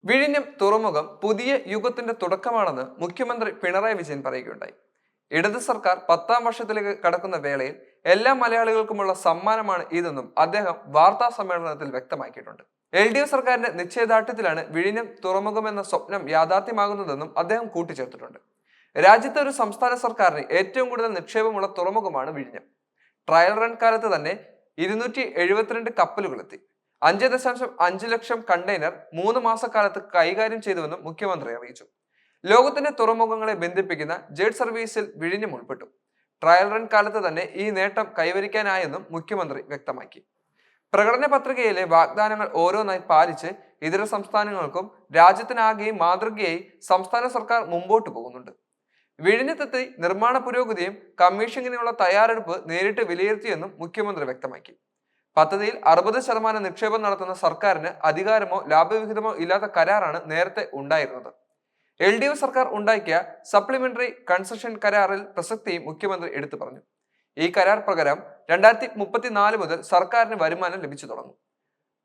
വിഴിഞ്ഞം തുറമുഖം പുതിയ യുഗത്തിന്റെ തുടക്കമാണെന്ന് മുഖ്യമന്ത്രി പിണറായി വിജയൻ പറയുകയുണ്ടായി. ഇടത് സർക്കാർ 10ാം വർഷത്തിലേക്ക് കടക്കുന്ന വേളയിൽ എല്ലാ മലയാളികൾക്കുമുള്ള സമ്മാനമാണ് ഇതെന്നും അദ്ദേഹം വാർത്താ സമ്മേളനത്തിൽ വ്യക്തമാക്കിയിട്ടുണ്ട്. LDF സർക്കാരിന്റെ നിശ്ചയദാർഢ്യത്തിലാണ് വിഴിഞ്ഞം തുറമുഖം എന്ന സ്വപ്നം യാഥാർത്ഥ്യമാകുന്നതെന്നും അദ്ദേഹം കൂട്ടിച്ചേർത്തിട്ടുണ്ട്. രാജ്യത്തെ ഒരു സംസ്ഥാന സർക്കാരിന് ഏറ്റവും കൂടുതൽ നിക്ഷേപമുള്ള തുറമുഖമാണ് വിഴിഞ്ഞം. ട്രയൽ റൺ കാലത്ത് തന്നെ 272 കപ്പലുകളെത്തി. 5.5 ലക്ഷം കണ്ടെയ്നർ 3 മാസക്കാലത്ത് കൈകാര്യം ചെയ്തുവെന്നും മുഖ്യമന്ത്രി അറിയിച്ചു. ലോകത്തിന്റെ തുറമുഖങ്ങളെ ബന്ധിപ്പിക്കുന്ന ജെറ്റ് സർവീസിൽ വിഴിഞ്ഞം ഉൾപ്പെട്ടു. ട്രയൽ റൺ കാലത്ത് തന്നെ ഈ നേട്ടം കൈവരിക്കാനായെന്നും മുഖ്യമന്ത്രി വ്യക്തമാക്കി. പ്രകടന പത്രികയിലെ വാഗ്ദാനങ്ങൾ ഓരോന്നായി പാലിച്ച് ഇതര സംസ്ഥാനങ്ങൾക്കും രാജ്യത്തിനാകെയും മാതൃകയായി സംസ്ഥാന സർക്കാർ മുമ്പോട്ട് പോകുന്നുണ്ട്. വിഴിഞ്ഞത്തെത്തി നിർമ്മാണ പുരോഗതിയും കമ്മീഷനിങ്ങിനുള്ള തയ്യാറെടുപ്പ് നേരിട്ട് വിലയിരുത്തിയെന്നും മുഖ്യമന്ത്രി വ്യക്തമാക്കി. പദ്ധതിയിൽ 60% നിക്ഷേപം നടത്തുന്ന സർക്കാരിന് അധികാരമോ ലാഭവിഹിതമോ ഇല്ലാത്ത കരാറാണ് നേരത്തെ ഉണ്ടായിരുന്നത്. LDF സർക്കാർ ഉണ്ടാക്കിയ സപ്ലിമെന്ററി കൺസെഷൻ കരാറിൽ പ്രസക്തിയും മുഖ്യമന്ത്രി എടുത്തു പറഞ്ഞു. ഈ കരാർ പ്രകാരം 2034 മുതൽ സർക്കാരിന് വരുമാനം ലഭിച്ചു തുടങ്ങും.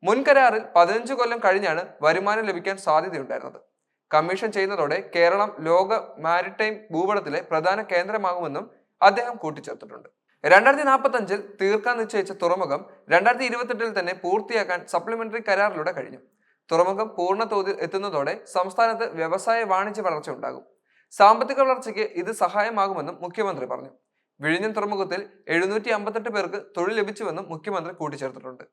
മുൻ കരാറിൽ 15 കൊല്ലം കഴിഞ്ഞാണ് വരുമാനം ലഭിക്കാൻ സാധ്യതയുണ്ടായിരുന്നത്. കമ്മീഷൻ ചെയ്യുന്നതോടെ കേരളം ലോക മാരിടൈം ഭൂപടത്തിലെ പ്രധാന കേന്ദ്രമാകുമെന്നും അദ്ദേഹം കൂട്ടിച്ചേർത്തിട്ടുണ്ട്. 2045 തീർക്കാൻ നിശ്ചയിച്ച തുറമുഖം 2028 തന്നെ പൂർത്തിയാക്കാൻ സപ്ലിമെന്ററി കരാറിലൂടെ കഴിഞ്ഞു. തുറമുഖം പൂർണ്ണ തോതിൽ എത്തുന്നതോടെ സംസ്ഥാനത്ത് വ്യവസായ വാണിജ്യ വളർച്ച ഉണ്ടാകും. സാമ്പത്തിക വളർച്ചയ്ക്ക് ഇത് സഹായമാകുമെന്നും മുഖ്യമന്ത്രി പറഞ്ഞു. വിഴിഞ്ഞം തുറമുഖത്തിൽ 758 പേർക്ക് തൊഴിൽ ലഭിച്ചുവെന്നും മുഖ്യമന്ത്രി കൂട്ടിച്ചേർത്തിട്ടുണ്ട്.